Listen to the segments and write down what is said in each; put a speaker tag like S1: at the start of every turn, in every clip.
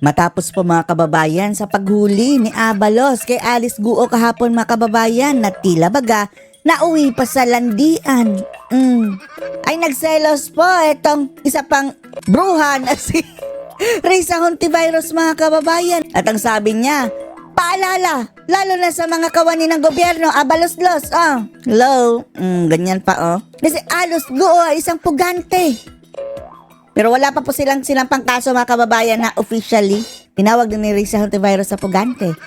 S1: Matapos po mga kababayan sa paghuli ni Abalos kay Alice Guo kahapon mga kababayan na tila baga nauwi pa sa landian. Ay nagselos po itong isa pang bruha na si Risa Hontiveros mga kababayan. At ang sabi niya, paalala, lalo na sa mga kawani ng gobyerno, Abalos-los, hello, ganyan pa Kasi Alice Guo ay isang pugante. Pero wala pa po silang pangkaso mga kababayan na officially tinawag ni Risa Hontiveros sa pugante.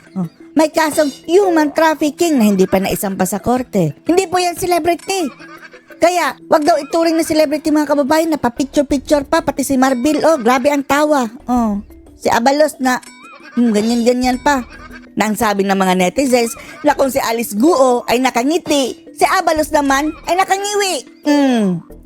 S1: May kasong human trafficking na hindi pa naisampa sa korte. Hindi po yan celebrity. Kaya wag daw ituring na celebrity mga kababayan na pa-picture-picture pa, pati si Marbil, grabe ang tawa. Si Abalos na ganyan-ganyan pa. Na ang sabi ng mga netizens na kung si Alice Guo ay nakangiti, si Abalos naman ay nakangiwi.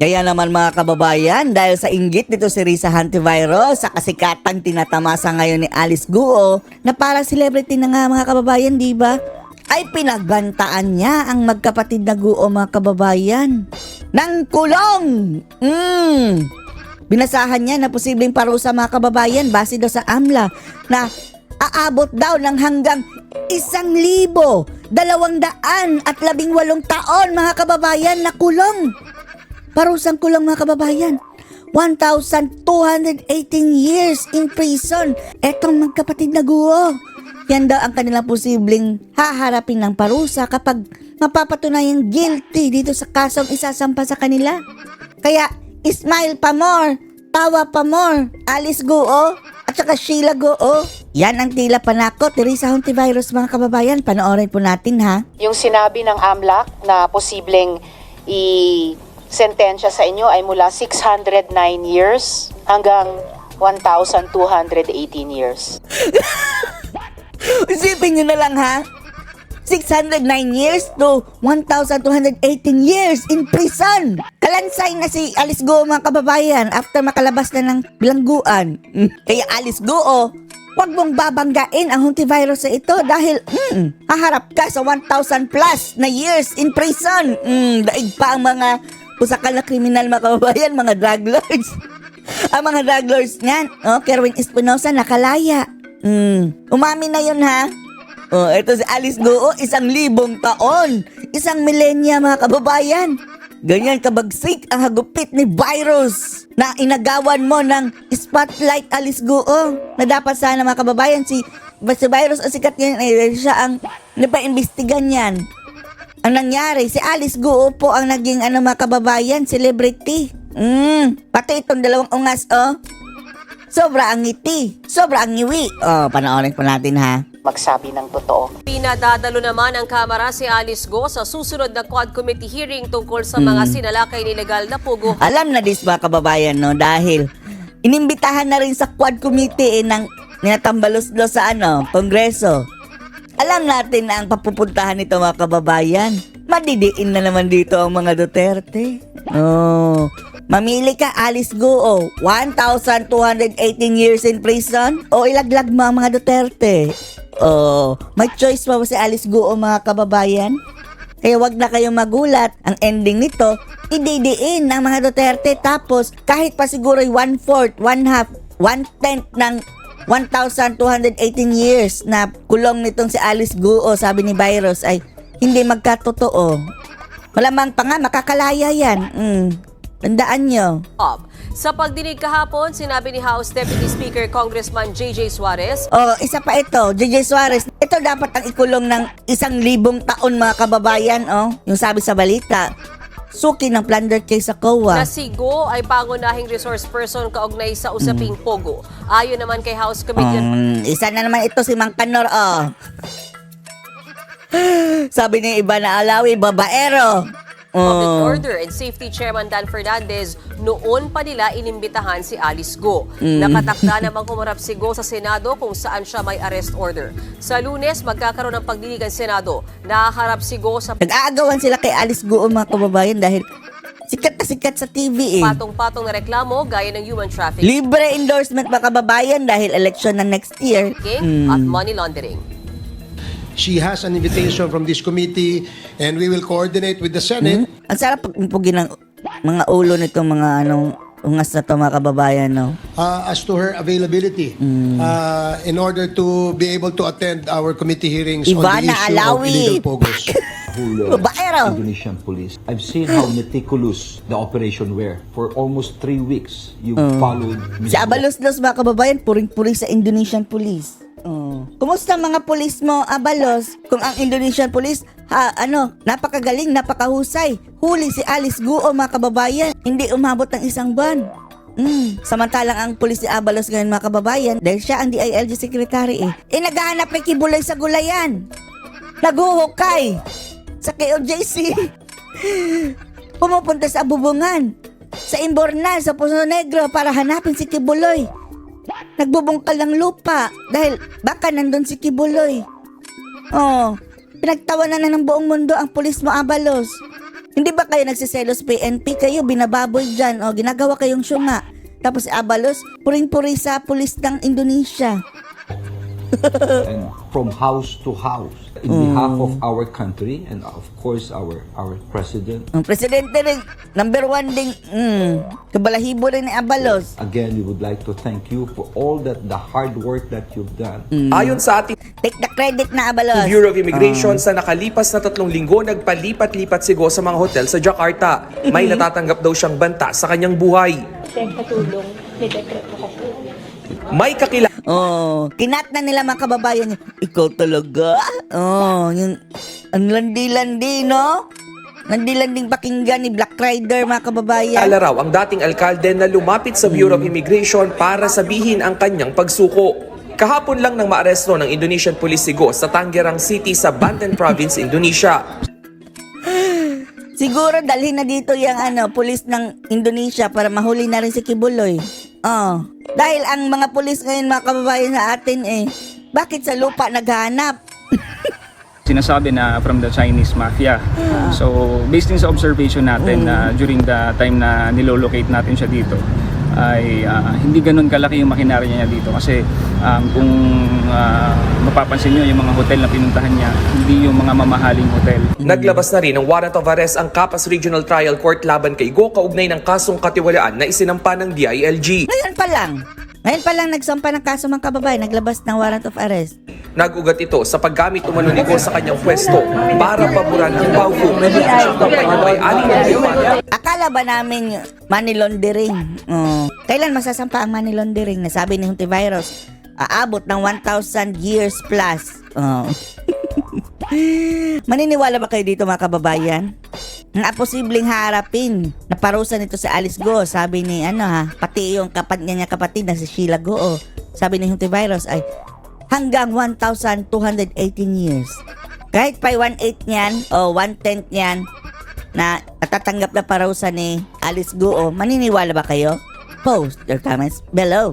S1: Kaya naman mga kababayan, dahil sa inggit nito si Risa Hontiveros sa kasikatang tinatamasa ngayon ni Alice Guo na parang celebrity na nga mga kababayan, di ba? Ay pinagbantaan niya ang magkapatid na Guo mga kababayan ng kulong. Binasahan niya na posibleng parusa mga kababayan base daw sa AMLA na aabot daw ng hanggang 1,218 taon mga kababayan na kulong. Parusang kulong mga kababayan. 1,218 years in prison. Etong magkapatid na Guo. Yan daw ang kanilang posibleng haharapin ng parusa kapag mapapatunayang guilty dito sa kasong isasampa sa kanila. Kaya smile pa more, tawa pa more, Alice Guo at saka Sheila Guo. Yan ang tila panakot ni Risa Hontiveros mga kababayan. Panoorin po natin ha.
S2: Yung sinabi ng AMLAC na posibleng i-sentensya sa inyo ay mula 609 years hanggang 1,218 years.
S1: Isipin nyo na lang ha. 609 years to 1,218 years in prison. Kalansay na si Alice Guo mga kababayan after makalabas na ng bilangguan. Kaya Alice Guo, huwag mong babanggain ang Hontiveros sa ito dahil haharap ka sa 1,000 plus na years in prison. Daig pa ang mga pusakal na kriminal mga kababayan, mga drug lords. Ang mga drug lords niyan, Kerwin Espinosa nakalaya. Umami na yun ha. Ito si Alice Guo, 1,000 taon. 1 milenya mga kababayan. Ganyan kabagsik ang hagupit ni virus na inagawan mo ng spotlight Alice Guo. Na dapat sana mga kababayan si virus ang sikat yan siya ang napaimbestigan yan. Ang nangyari, si Alice Guo po ang naging mga kababayan, celebrity. Pati itong dalawang ungas sobra ang ngiti, sobra ang ngiwi. Panoorin po natin ha.
S2: Magsabi ng totoo.
S3: Pinadadalo naman ang Kamara si Alice Guo sa susunod na Quad Committee hearing tungkol sa mga sinalakay ni legal na pugo.
S1: Alam na dis mga kababayan dahil inimbitahan na rin sa Quad Committee ng ninatambalos-los sa Kongreso. Alam natin na ang papupuntahan nito mga kababayan, madidiin na naman dito ang mga Duterte. Mamili ka Alice Guo, 1,218 years in prison o ilaglag mo ang mga Duterte. May choice pa ba si Alice Guo mga kababayan? Kaya wag na kayong magulat. Ang ending nito, ididiin ng mga Duterte tapos kahit pa siguro 1/4, 1/2, 1/10 ng 1,218 years na kulong nitong si Alice Guo, sabi ni Virus, ay hindi magkatotoo. Malamang pa nga makakalaya yan. Tandaan nyo.
S3: Sa pagdinig kahapon, sinabi ni House Deputy Speaker Congressman J.J. Suarez.
S1: Isa pa ito, J.J. Suarez. Ito dapat ang ikulong ng 1,000 taon mga kababayan. Yung sabi sa balita, suki ng plunder case sa COA.
S3: Na si Guo ay pangunahing resource person kaugnay sa usaping Pogo. Ayon naman kay House Committee.
S1: Isa na naman ito si Mang Kanor. Sabi ni iba na Alawi, babaero.
S3: Public Order and Safety Chairman Dan Fernandez, noon pa nila inimbitahan si Alice Guo. Nakatakda namang humarap si Guo sa Senado kung saan siya may arrest order. Sa Lunes, magkakaroon ng pagdinig ang Senado. Nakaharap si Guo sa
S1: nag-aagawan sila kay Alice Guo mga kababayan dahil sikat na sikat sa TV
S3: patong-patong na reklamo gaya ng human trafficking.
S1: Libre endorsement mga kababayan dahil election na next year.
S3: At money laundering.
S4: She has an invitation from this committee and we will coordinate with the Senate.
S1: Ang sarap pagpugin ng mga ulo nitong mga ungas na to mga kababayan, no?
S4: As to her availability in order to be able to attend our committee hearings on
S1: Ivana
S4: the issue
S1: Alawi.
S4: of illegal pogos.
S5: whole
S1: Babaero.
S5: Indonesian police. I've seen how meticulous the operation were. For almost 3 weeks, you followed Ms.
S1: Si Abalos-los mga kababayan, puring-puri sa Indonesian Police. Kumusta mga pulis mo, Abalos? Kung ang Indonesian Police, napakagaling, napakahusay. Huli si Alice Guo mga kababayan, hindi umabot ng 1 buwan. Samantalang ang pulis ni Abalos ngayon mga kababayan, dahil siya ang DILG secretary naghahanap ng kibuloy sa gulayan. Naguhukay sa KOJC. Pumupunta sa Abubungan, sa Imbornal, sa Puso Negro para hanapin si Kibuloy. Nagbubungkal ng lupa dahil baka nandun si Kibuloy. Pinagtawanan na ng buong mundo ang pulis mo, Abalos. Hindi ba kayo nagsiselos PNP? Kayo binababoy dyan, ginagawa kayong syunga. Tapos si Abalos, puring-puri sa pulis ng Indonesia.
S5: and from house to house in behalf of our country and of course our president.
S1: Ang presidente rin, number 1 ding, kabalahibo rin ni Abalos.
S5: Again, we would like to thank you for all that the hard work that you've done.
S6: Ayon sa ating
S1: Take the credit na, Abalos.
S6: Bureau of Immigration, sa nakalipas na 3 linggo, nagpalipat-lipat si Go sa mga hotel sa Jakarta. May natatanggap daw siyang banta sa kanyang buhay.
S7: Katulong ni dekreto kasi.
S6: May kakilala
S1: Kinat na nila mga kababayan. Ikaw talaga? Yung ang landi-landi, no? Landi-landing pakinggan ni Black Rider, mga kababayan.
S6: raw ang dating alkalde na lumapit sa Bureau of Immigration para sabihin ang kanyang pagsuko. Kahapon lang nang maaresto ng Indonesian Police si Go sa Tangerang City sa Banten Province, Indonesia.
S1: Siguro dalhin na dito yung pulis ng Indonesia para mahuli na rin si Kibuloy. Dahil ang mga pulis ngayon mga kababayan sa atin bakit sa lupa naghahanap?
S8: Sinasabi na from the Chinese mafia. So based din sa observation natin na during the time na nilolocate natin siya dito ay hindi ganun kalaki yung makinarya niya dito kasi kung mapapansin nyo yung mga hotel na pinuntahan niya, hindi yung mga mamahaling hotel.
S6: Naglabas na rin ng warrant of arrest ang Capas Regional Trial Court laban kay Go kaugnay ng kasong katiwalaan na isinampa ng DILG.
S1: Ngayon pa lang nagsampa ng kaso mga kababayan, naglabas ng warrant of arrest.
S6: Nagugat ito sa paggamit umano ni Go sa kanyang pwesto para paboran ang Baofu na kampanya may-ari ng Taiwan.
S1: Akala ba namin money laundering? Kailan masasampa ang money laundering? Nasabi ni Huntivirus, aabot ng 1,000 years plus. Maniniwala ba kayo dito mga kababayan? Na posibleng harapin na parusa nito sa Alice Go. Sabi ni pati yung niya kapatid na si Sheila Go. Sabi ni Huntivirus ay hanggang 1,218 years. Kahit pa 1/8 niyan o 1/10 niyan na natatanggap na parusa ni Alice Go, maniniwala ba kayo? Post your comments below.